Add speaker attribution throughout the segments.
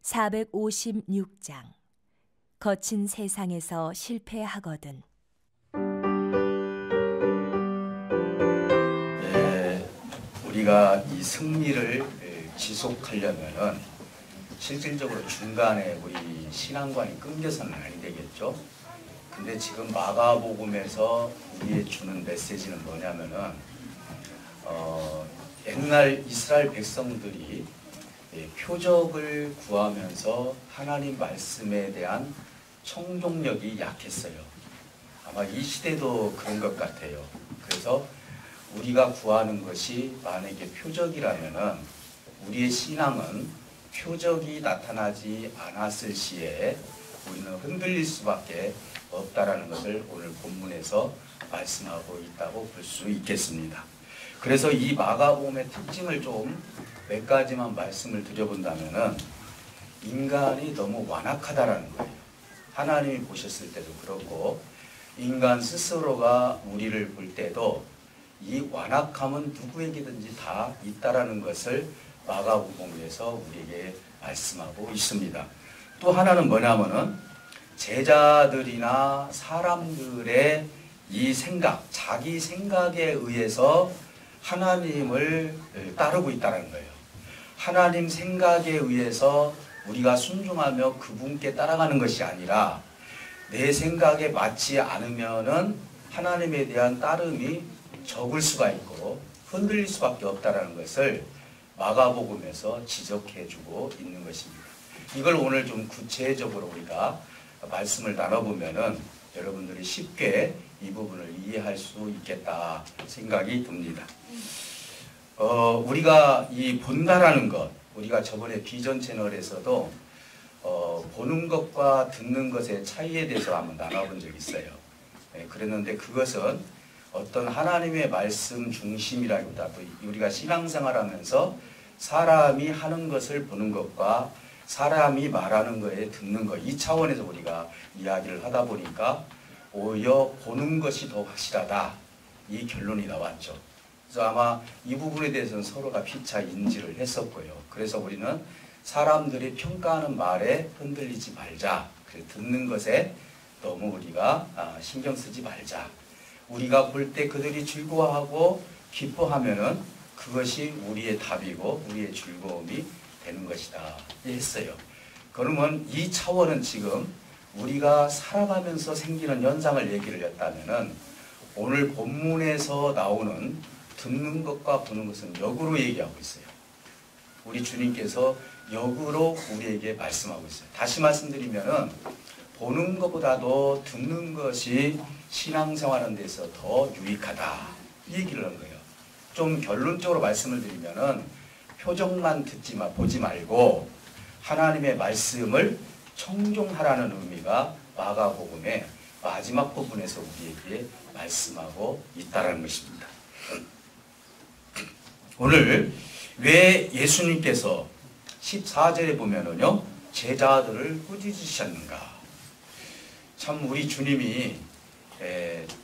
Speaker 1: 456장. 거친 세상에서 실패하거든.
Speaker 2: 우리가 이 승리를 지속하려면은 실질적으로 중간에 우리 신앙관이 끊겨서는 아니 되겠죠. 근데 지금 마가복음에서 우리에 주는 메시지는 뭐냐면은 옛날 이스라엘 백성들이 표적을 구하면서 하나님 말씀에 대한 청종력이 약했어요. 아마 이 시대도 그런 것 같아요. 그래서 우리가 구하는 것이 만약에 표적이라면은 우리의 신앙은 표적이 나타나지 않았을 시에 우리는 흔들릴 수밖에 없다라는 것을 오늘 본문에서 말씀하고 있다고 볼 수 있겠습니다. 그래서 이 마가복음의 특징을 좀 몇 가지만 말씀을 드려본다면은 인간이 너무 완악하다라는 거예요. 하나님이 보셨을 때도 그렇고 인간 스스로가 우리를 볼 때도 이 완악함은 누구에게든지 다 있다라는 것을 마가복음에서 우리에게 말씀하고 있습니다. 또 하나는 뭐냐면은 제자들이나 사람들의 이 생각, 자기 생각에 의해서 하나님을 따르고 있다는 거예요. 하나님 생각에 의해서 우리가 순종하며 그분께 따라가는 것이 아니라 내 생각에 맞지 않으면은 하나님에 대한 따름이 적을 수가 있고 흔들릴 수밖에 없다는 것을 마가복음에서 지적해주고 있는 것입니다. 이걸 오늘 좀 구체적으로 우리가 말씀을 나눠보면은 여러분들이 쉽게 이 부분을 이해할 수 있겠다 생각이 듭니다. 우리가 이 본다라는 것, 우리가 저번에 비전 채널에서도 보는 것과 듣는 것의 차이에 대해서 한번 나눠본 적이 있어요. 그랬는데 그것은 어떤 하나님의 말씀 중심이라기보다도 우리가 신앙생활하면서 사람이 하는 것을 보는 것과 사람이 말하는 거에 듣는 것, 이 차원에서 우리가 이야기를 하다 보니까 오히려 보는 것이 더 확실하다, 이 결론이 나왔죠. 그래서 아마 이 부분에 대해서는 서로가 피차 인지를 했었고요. 그래서 우리는 사람들이 평가하는 말에 흔들리지 말자, 그래서 듣는 것에 너무 우리가 신경 쓰지 말자, 우리가 볼 때 그들이 즐거워하고 기뻐하면은 그것이 우리의 답이고 우리의 즐거움이 되는 것이다 했어요. 그러면 이 차원은 지금 우리가 살아가면서 생기는 현상을 얘기를 했다면은 오늘 본문에서 나오는 듣는 것과 보는 것은 역으로 얘기하고 있어요. 우리 주님께서 역으로 우리에게 말씀하고 있어요. 다시 말씀드리면은 보는 것보다도 듣는 것이 신앙생활하는 데서 더 유익하다, 이 얘기를 한 거예요. 좀 결론적으로 말씀을 드리면은 표정만 보지 말고 하나님의 말씀을 청종하라는 의미가 마가복음의 마지막 부분에서 우리에게 말씀하고 있다는 것입니다. 오늘 왜 예수님께서 14절에 보면은요, 제자들을 꾸짖으셨는가? 참 우리 주님이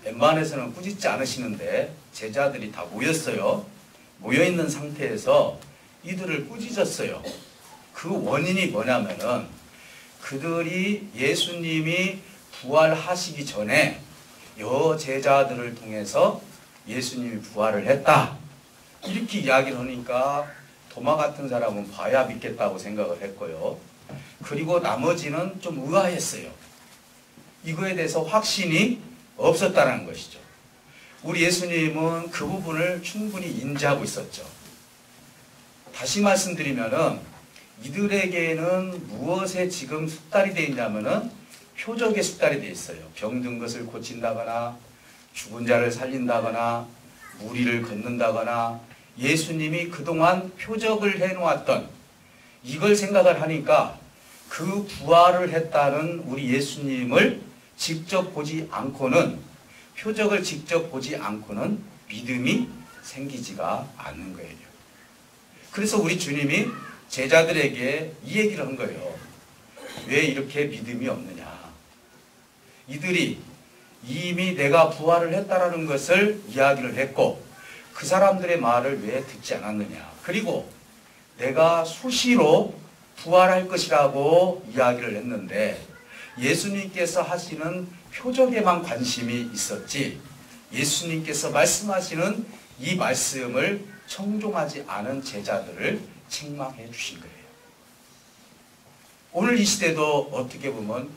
Speaker 2: 웬만해서는 꾸짖지 않으시는데 제자들이 다 모였어요. 모여있는 상태에서 이들을 꾸짖었어요. 그 원인이 뭐냐면은 그들이 예수님이 부활하시기 전에 여제자들을 통해서 예수님이 부활을 했다, 이렇게 이야기를 하니까 도마 같은 사람은 봐야 믿겠다고 생각을 했고요. 그리고 나머지는 좀 의아했어요. 이거에 대해서 확신이 없었다는 것이죠. 우리 예수님은 그 부분을 충분히 인지하고 있었죠. 다시 말씀드리면은 이들에게는 무엇에 지금 숙달이 되어 있냐면은 표적에 숙달이 되어 있어요. 병든 것을 고친다거나 죽은 자를 살린다거나 무리를 걷는다거나 예수님이 그동안 표적을 해놓았던 이걸 생각을 하니까 그 부활을 했다는 우리 예수님을 직접 보지 않고는, 표적을 직접 보지 않고는 믿음이 생기지가 않는 거예요. 그래서 우리 주님이 제자들에게 이 얘기를 한 거예요. 왜 이렇게 믿음이 없느냐? 이들이 이미 내가 부활을 했다라는 것을 이야기를 했고 그 사람들의 말을 왜 듣지 않았느냐? 그리고 내가 수시로 부활할 것이라고 이야기를 했는데 예수님께서 하시는 표적에만 관심이 있었지 예수님께서 말씀하시는 이 말씀을 청종하지 않은 제자들을 책망해 주신 거예요. 오늘 이 시대도 어떻게 보면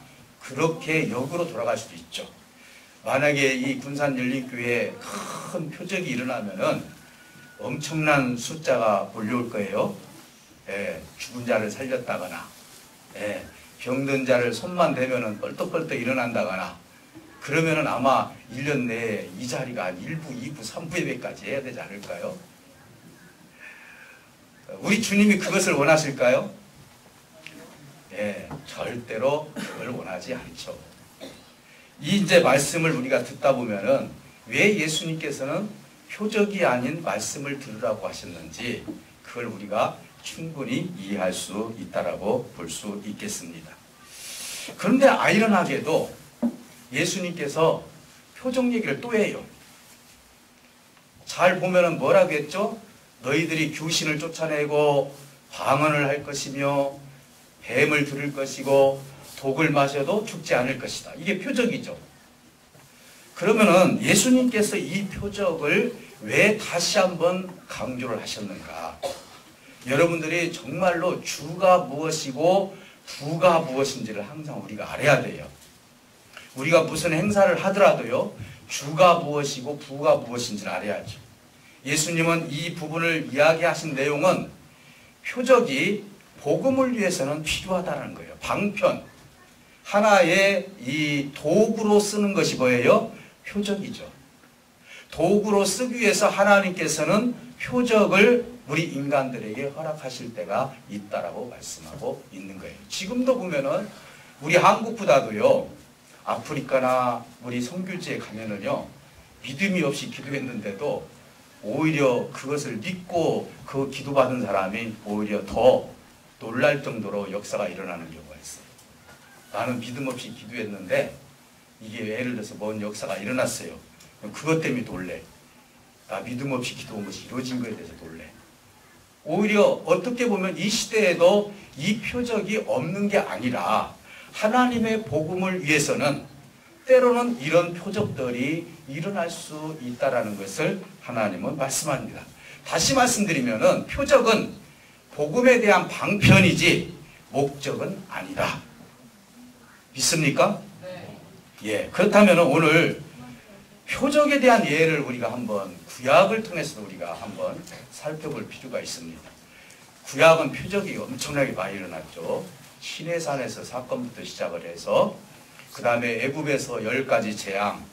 Speaker 2: 그렇게 역으로 돌아갈 수도 있죠. 만약에 이 군산열린교회에 큰 표적이 일어나면은 엄청난 숫자가 몰려올 거예요. 예, 죽은 자를 살렸다거나, 예, 병든 자를 손만 대면은 뻘떡뻘떡 일어난다거나, 그러면은 아마 1년 내에 이 자리가 한 1부, 2부, 3부 예배까지 해야 되지 않을까요? 우리 주님이 그것을 원하실까요? 예, 절대로 그걸 원하지 않죠. 이 이제 말씀을 우리가 듣다 보면은 왜 예수님께서는 표적이 아닌 말씀을 들으라고 하셨는지 그걸 우리가 충분히 이해할 수 있다라고 볼 수 있겠습니다. 그런데 아이러니하게도 예수님께서 표적 얘기를 또 해요. 잘 보면은 뭐라고 했죠? 너희들이 귀신을 쫓아내고 방언을 할 것이며 뱀을 들을 것이고 독을 마셔도 죽지 않을 것이다. 이게 표적이죠. 그러면은 예수님께서 이 표적을 왜 다시 한번 강조를 하셨는가? 여러분들이 정말로 주가 무엇이고 부가 무엇인지를 항상 우리가 알아야 돼요. 우리가 무슨 행사를 하더라도요, 주가 무엇이고 부가 무엇인지를 알아야죠. 예수님은 이 부분을 이야기하신 내용은 표적이 복음을 위해서는 필요하다는 거예요. 방편. 하나의 이 도구로 쓰는 것이 뭐예요? 표적이죠. 도구로 쓰기 위해서 하나님께서는 표적을 우리 인간들에게 허락하실 때가 있다라고 말씀하고 있는 거예요. 지금도 보면은 우리 한국보다도요, 아프리카나 우리 선교지에 가면은요, 믿음이 없이 기도했는데도 오히려 그것을 믿고 그 기도받은 사람이 오히려 더 놀랄 정도로 역사가 일어나는 경우가 있어요. 나는 믿음 없이 기도했는데 이게 예를 들어서 뭔 역사가 일어났어요. 그것 때문에 놀래. 나 믿음 없이 기도한 것이 이루어진 것에 대해서 놀래. 오히려 어떻게 보면 이 시대에도 이 표적이 없는 게 아니라 하나님의 복음을 위해서는 때로는 이런 표적들이 일어날 수 있다라는 것을 하나님은 말씀합니다. 다시 말씀드리면은 표적은 복음에 대한 방편이지 목적은 아니다. 믿습니까? 네. 예. 그렇다면 오늘 표적에 대한 예를 우리가 한번 구약을 통해서 우리가 한번 살펴볼 필요가 있습니다. 구약은 표적이 엄청나게 많이 일어났죠. 시내산에서 사건부터 시작을 해서 그 다음에 애굽에서 10가지 재앙,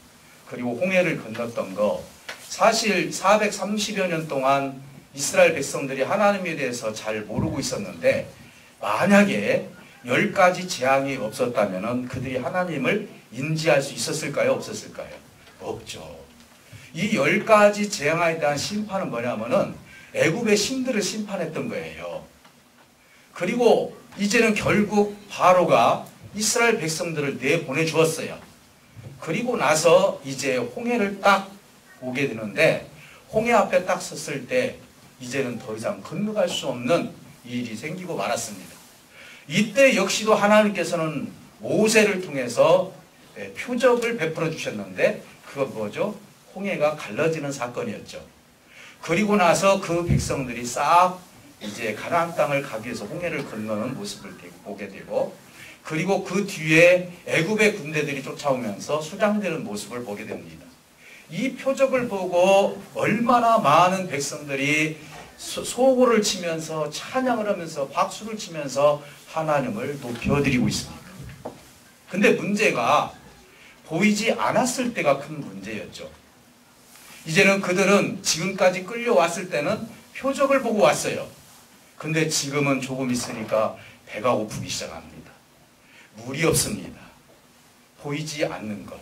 Speaker 2: 그리고 홍해를 건넜던 거, 사실 430여 년 동안 이스라엘 백성들이 하나님에 대해서 잘 모르고 있었는데 만약에 10가지 재앙이 없었다면 그들이 하나님을 인지할 수 있었을까요? 없었을까요? 없죠. 이 10가지 재앙에 대한 심판은 뭐냐면은 애굽의 신들을 심판했던 거예요. 그리고 이제는 결국 바로가 이스라엘 백성들을 내보내주었어요. 그리고 나서 이제 홍해를 딱 오게 되는데 홍해 앞에 딱 섰을 때 이제는 더 이상 건너갈 수 없는 일이 생기고 말았습니다. 이때 역시도 하나님께서는 모세를 통해서 표적을 베풀어 주셨는데 그건 뭐죠? 홍해가 갈라지는 사건이었죠. 그리고 나서 그 백성들이 싹 이제 가나안 땅을 가기 위해서 홍해를 건너는 모습을 보게 되고 그리고 그 뒤에 애굽의 군대들이 쫓아오면서 수장되는 모습을 보게 됩니다. 이 표적을 보고 얼마나 많은 백성들이 소고를 치면서 찬양을 하면서 박수를 치면서 하나님을 높여드리고 있습니다. 근데 문제가 보이지 않았을 때가 큰 문제였죠. 이제는 그들은 지금까지 끌려왔을 때는 표적을 보고 왔어요. 근데 지금은 조금 있으니까 배가 고프기 시작합니다. 물이 없습니다. 보이지 않는 것.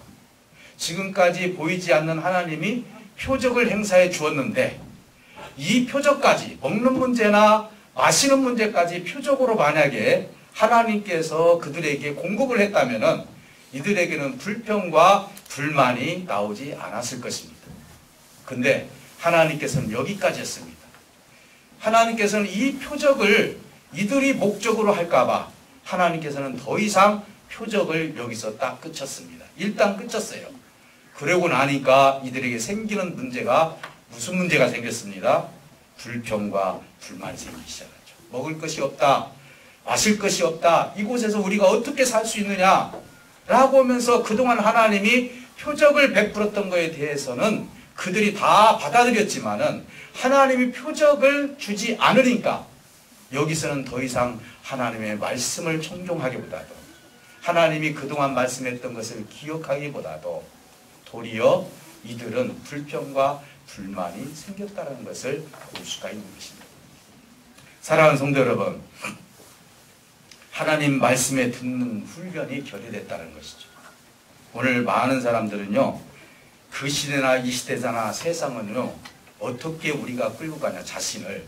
Speaker 2: 지금까지 보이지 않는 하나님이 표적을 행사해 주었는데 이 표적까지 먹는 문제나 마시는 문제까지 표적으로 만약에 하나님께서 그들에게 공급을 했다면 이들에게는 불평과 불만이 나오지 않았을 것입니다. 근데 하나님께서는 여기까지였습니다. 하나님께서는 이 표적을 이들이 목적으로 할까봐 하나님께서는 더 이상 표적을 여기서 딱 그쳤습니다. 일단 그쳤어요. 그러고 나니까 이들에게 생기는 문제가 무슨 문제가 생겼습니다. 불평과 불만이 생기기 시작하죠. 먹을 것이 없다. 마실 것이 없다. 이곳에서 우리가 어떻게 살 수 있느냐 라고 하면서 그동안 하나님이 표적을 베풀었던 것에 대해서는 그들이 다 받아들였지만은 하나님이 표적을 주지 않으니까 여기서는 더 이상 하나님의 말씀을 청종하기보다도 하나님이 그동안 말씀했던 것을 기억하기보다도 도리어 이들은 불평과 불만이 생겼다는 것을 볼 수가 있는 것입니다. 사랑하는 성도 여러분, 하나님 말씀에 듣는 훈련이 결여됐다는 것이죠. 오늘 많은 사람들은요, 그 시대나 이 시대나 세상은요, 어떻게 우리가 끌고 가냐, 자신을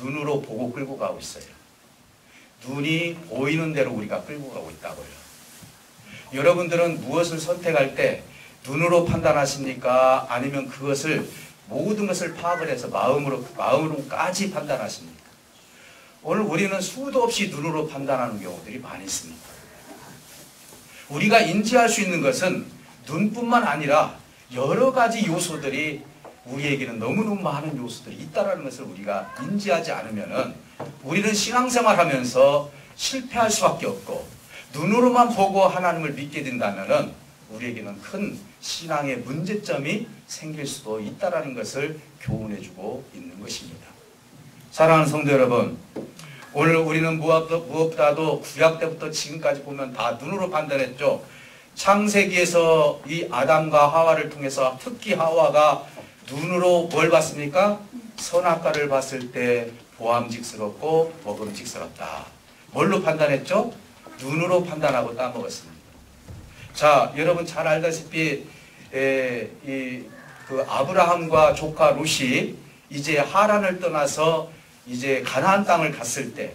Speaker 2: 눈으로 보고 끌고 가고 있어요. 눈이 보이는 대로 우리가 끌고 가고 있다고요. 여러분들은 무엇을 선택할 때 눈으로 판단하십니까? 아니면 그것을 모든 것을 파악을 해서 마음으로까지 판단하십니까? 오늘 우리는 수도 없이 눈으로 판단하는 경우들이 많이 있습니다. 우리가 인지할 수 있는 것은 눈뿐만 아니라 여러 가지 요소들이 우리에게는 너무너무 많은 요소들이 있다는 것을 우리가 인지하지 않으면 우리는 신앙생활하면서 실패할 수밖에 없고 눈으로만 보고 하나님을 믿게 된다면 우리에게는 큰 신앙의 문제점이 생길 수도 있다는 것을 교훈해주고 있는 것입니다. 사랑하는 성도 여러분, 오늘 우리는 무엇보다도 구약 때부터 지금까지 보면 다 눈으로 판단했죠. 창세기에서 이 아담과 하와를 통해서 특히 하와가 눈으로 뭘 봤습니까? 선악과를 봤을 때 보암직스럽고 먹음직스럽다. 뭘로 판단했죠? 눈으로 판단하고 따먹었습니다. 자, 여러분 잘 알다시피 그 아브라함과 조카 롯이 이제 하란을 떠나서 이제 가나안 땅을 갔을 때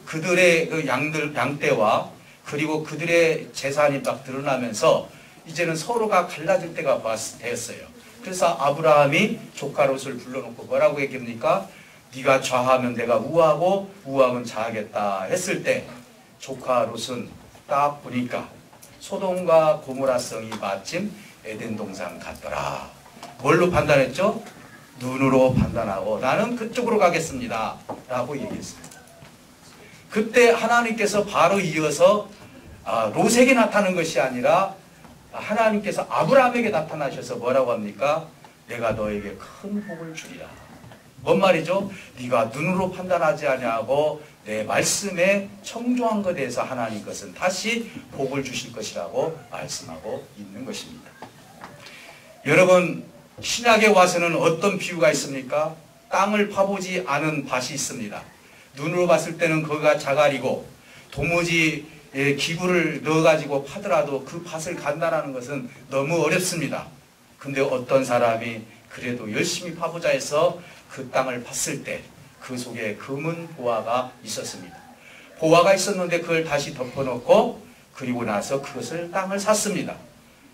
Speaker 2: 그들의 그 양떼와 그리고 그들의 재산이 막 드러나면서 이제는 서로가 갈라질 때가 되었어요. 그래서 아브라함이 조카 롯을 불러놓고 뭐라고 얘기합니까? 네가 좌하면 내가 우하고 우하면 좌하겠다 했을 때 조카 롯은 딱 보니까 소돔과 고모라성이 마침 에덴 동산 같더라. 뭘로 판단했죠? 눈으로 판단하고 나는 그쪽으로 가겠습니다 라고 얘기했습니다. 그때 하나님께서 바로 이어서 롯에게 나타나는 것이 아니라 하나님께서 아브라함에게 나타나셔서 뭐라고 합니까? 내가 너에게 큰 복을 주리라. 뭔 말이죠? 네가 눈으로 판단하지 아니하고 내 말씀에 청종한 것에 대해서 하나님 것은 다시 복을 주실 것이라고 말씀하고 있는 것입니다. 여러분, 신약에 와서는 어떤 비유가 있습니까? 땅을 파보지 않은 밭이 있습니다. 눈으로 봤을 때는 거기가 자갈이고 도무지 기구를 넣어가지고 파더라도 그 밭을 간다는 것은 너무 어렵습니다. 근데 어떤 사람이 그래도 열심히 파보자 해서 그 땅을 팠을 때 그 속에 검은 보화가 있었습니다. 보화가 있었는데 그걸 다시 덮어놓고 그리고 나서 그것을 땅을 샀습니다.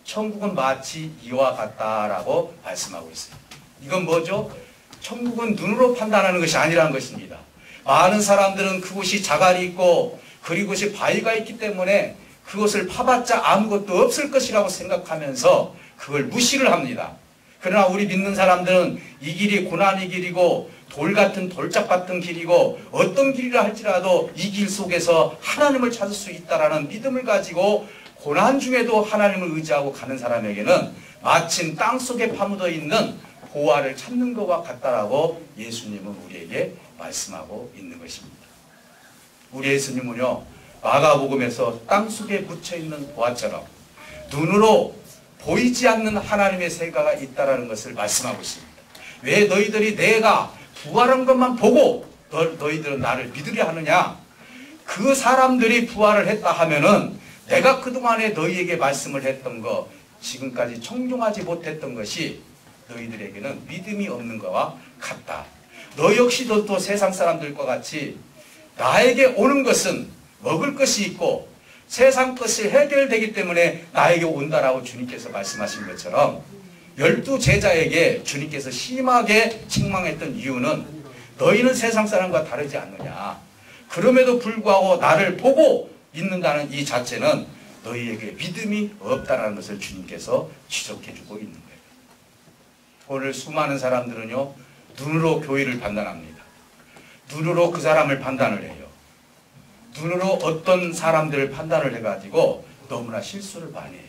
Speaker 2: 천국은 마치 이와 같다라고 말씀하고 있습니다. 이건 뭐죠? 천국은 눈으로 판단하는 것이 아니라는 것입니다. 많은 사람들은 그곳이 자갈이 있고 그리고 그것이 바위가 있기 때문에 그것을 파봤자 아무것도 없을 것이라고 생각하면서 그걸 무시를 합니다. 그러나 우리 믿는 사람들은 이 길이 고난의 길이고 돌 같은 돌짝 같은 길이고 어떤 길이라 할지라도 이 길 속에서 하나님을 찾을 수 있다라는 믿음을 가지고 고난 중에도 하나님을 의지하고 가는 사람에게는 마침 땅속에 파묻어 있는 보화를 찾는 것과 같다라고 예수님은 우리에게 말씀하고 있는 것입니다. 우리 예수님은요, 마가복음에서 땅속에 묻혀있는 보화처럼 눈으로 보이지 않는 하나님의 세가가 있다는 것을 말씀하고 있습니다. 왜 너희들이 내가 부활한 것만 보고 너희들은 나를 믿으려 하느냐? 그 사람들이 부활을 했다 하면은 내가 그동안에 너희에게 말씀을 했던 거, 지금까지 청종하지 못했던 것이 너희들에게는 믿음이 없는 것과 같다. 너 역시도 또 세상 사람들과 같이 나에게 오는 것은 먹을 것이 있고 세상 것이 해결되기 때문에 나에게 온다라고 주님께서 말씀하신 것처럼 12 제자에게 주님께서 심하게 책망했던 이유는 너희는 세상 사람과 다르지 않느냐. 그럼에도 불구하고 나를 보고 있는다는 이 자체는 너희에게 믿음이 없다는 것을 주님께서 지적해주고 있는 거예요. 오늘 수많은 사람들은요, 눈으로 교회를 판단합니다. 눈으로 그 사람을 판단을 해요. 눈으로 어떤 사람들을 판단을 해가지고 너무나 실수를 많이 해요.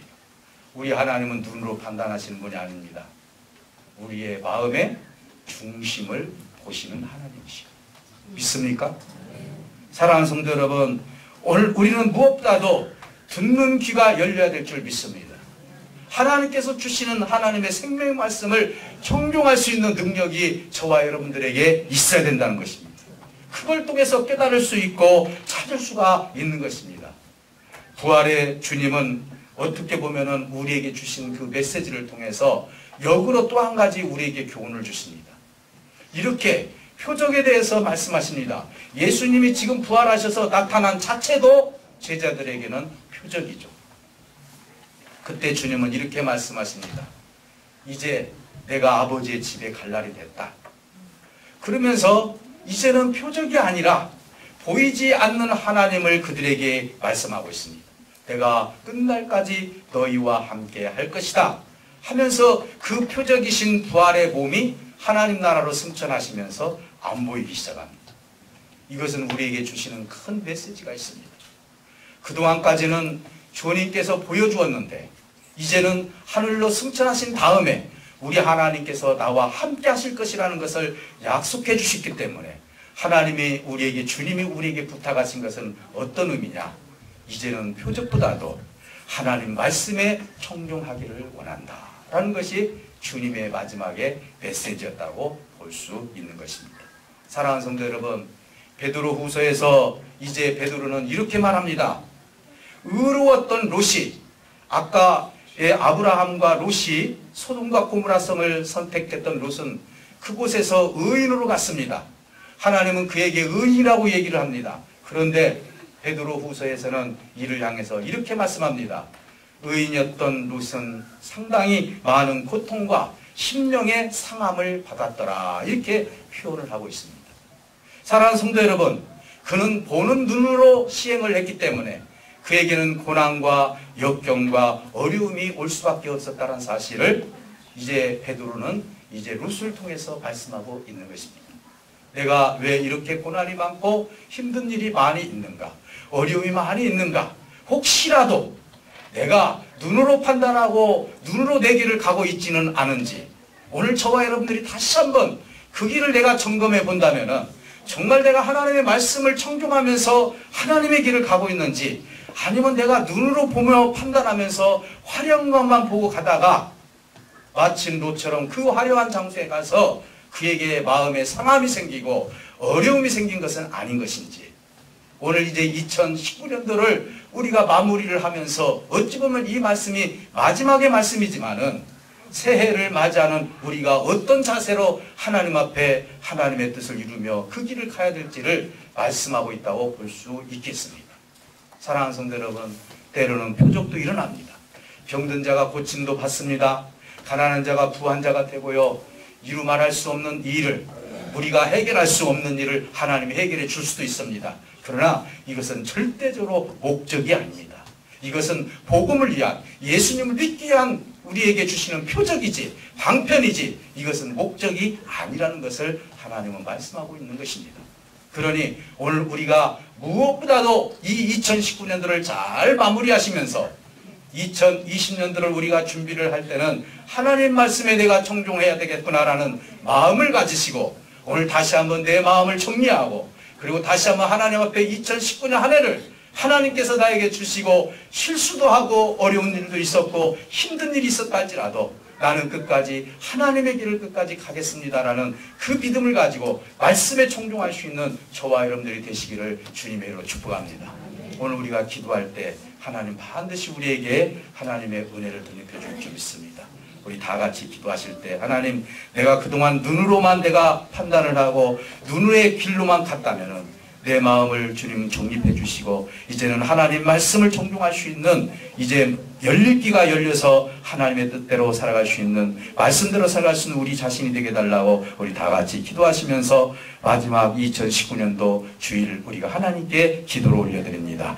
Speaker 2: 우리 하나님은 눈으로 판단하시는 분이 아닙니다. 우리의 마음의 중심을 보시는 하나님이시오. 믿습니까? 사랑하는 성도 여러분, 오늘 우리는 무엇보다도 듣는 귀가 열려야 될 줄 믿습니다. 하나님께서 주시는 하나님의 생명의 말씀을 청종할 수 있는 능력이 저와 여러분들에게 있어야 된다는 것입니다. 그걸 통해서 깨달을 수 있고 찾을 수가 있는 것입니다. 부활의 주님은 어떻게 보면은 우리에게 주신 그 메시지를 통해서 역으로 또 한 가지 우리에게 교훈을 주십니다. 이렇게 표적에 대해서 말씀하십니다. 예수님이 지금 부활하셔서 나타난 자체도 제자들에게는 표적이죠. 그때 주님은 이렇게 말씀하십니다. 이제 내가 아버지의 집에 갈 날이 됐다. 그러면서 이제는 표적이 아니라 보이지 않는 하나님을 그들에게 말씀하고 있습니다. 내가 끝날까지 너희와 함께 할 것이다 하면서 그 표적이신 부활의 몸이 하나님 나라로 승천하시면서 안 보이기 시작합니다. 이것은 우리에게 주시는 큰 메시지가 있습니다. 그동안까지는 주님께서 보여주었는데 이제는 하늘로 승천하신 다음에 우리 하나님께서 나와 함께 하실 것이라는 것을 약속해 주셨기 때문에 하나님이 우리에게, 주님이 우리에게 부탁하신 것은 어떤 의미냐? 이제는 표적보다도 하나님 말씀에 청종하기를 원한다 라는 것이 주님의 마지막의 메시지였다고 볼 수 있는 것입니다. 사랑하는 성도 여러분, 베드로 후서에서 이제 베드로는 이렇게 말합니다. 의로웠던 롯이, 아까의 아브라함과 롯이 소돔과 고모라 성을 선택했던 롯은 그곳에서 의인으로 갔습니다. 하나님은 그에게 의인이라고 얘기를 합니다. 그런데 베드로 후서에서는 이를 향해서 이렇게 말씀합니다. 의인이었던 롯은 상당히 많은 고통과 심령의 상함을 받았더라. 이렇게 표현을 하고 있습니다. 사랑하는 성도 여러분, 그는 보는 눈으로 시행을 했기 때문에 그에게는 고난과 역경과 어려움이 올 수밖에 없었다는 사실을 이제 베드로는 이제 롯을 통해서 말씀하고 있는 것입니다. 내가 왜 이렇게 고난이 많고 힘든 일이 많이 있는가? 어려움이 많이 있는가? 혹시라도 내가 눈으로 판단하고 눈으로 내 길을 가고 있지는 않은지 오늘 저와 여러분들이 다시 한번 그 길을 내가 점검해 본다면은 정말 내가 하나님의 말씀을 청종하면서 하나님의 길을 가고 있는지 아니면 내가 눈으로 보며 판단하면서 화려한 것만 보고 가다가 마침 롯처럼 그 화려한 장소에 가서 그에게 마음에 상함이 생기고 어려움이 생긴 것은 아닌 것인지 오늘 이제 2019년도를 우리가 마무리를 하면서 어찌 보면 이 말씀이 마지막의 말씀이지만은 새해를 맞이하는 우리가 어떤 자세로 하나님 앞에 하나님의 뜻을 이루며 그 길을 가야 될지를 말씀하고 있다고 볼 수 있겠습니다. 사랑하는 성도 여러분, 때로는 표적도 일어납니다. 병든 자가 고침도 받습니다. 가난한 자가 부한 자가 되고요. 이루 말할 수 없는 일을, 우리가 해결할 수 없는 일을 하나님이 해결해 줄 수도 있습니다. 그러나 이것은 절대적으로 목적이 아닙니다. 이것은 복음을 위한, 예수님을 믿기 위한 우리에게 주시는 표적이지 방편이지 이것은 목적이 아니라는 것을 하나님은 말씀하고 있는 것입니다. 그러니 오늘 우리가 무엇보다도 이 2019년도를 잘 마무리하시면서 2020년도를 우리가 준비를 할 때는 하나님 말씀에 내가 청종해야 되겠구나라는 마음을 가지시고 오늘 다시 한번 내 마음을 정리하고 그리고 다시 한번 하나님 앞에 2019년 한 해를 하나님께서 나에게 주시고 실수도 하고 어려운 일도 있었고 힘든 일이 있었다 할지라도 나는 끝까지 하나님의 길을 끝까지 가겠습니다라는 그 믿음을 가지고 말씀에 청종할 수 있는 저와 여러분들이 되시기를 주님의 이름으로 축복합니다. 오늘 우리가 기도할 때 하나님 반드시 우리에게 하나님의 은혜를 덧입혀 줄 줄 믿습니다. 우리 다 같이 기도하실 때 하나님 내가 그동안 눈으로만 내가 판단을 하고 눈의 길로만 갔다면은 내 마음을 주님 정립해 주시고 이제는 하나님 말씀을 존중할 수 있는 이제 열릴 귀가 열려서 하나님의 뜻대로 살아갈 수 있는 말씀대로 살아갈 수 있는 우리 자신이 되게 달라고 우리 다 같이 기도하시면서 마지막 2019년도 주일 우리가 하나님께 기도를 올려드립니다.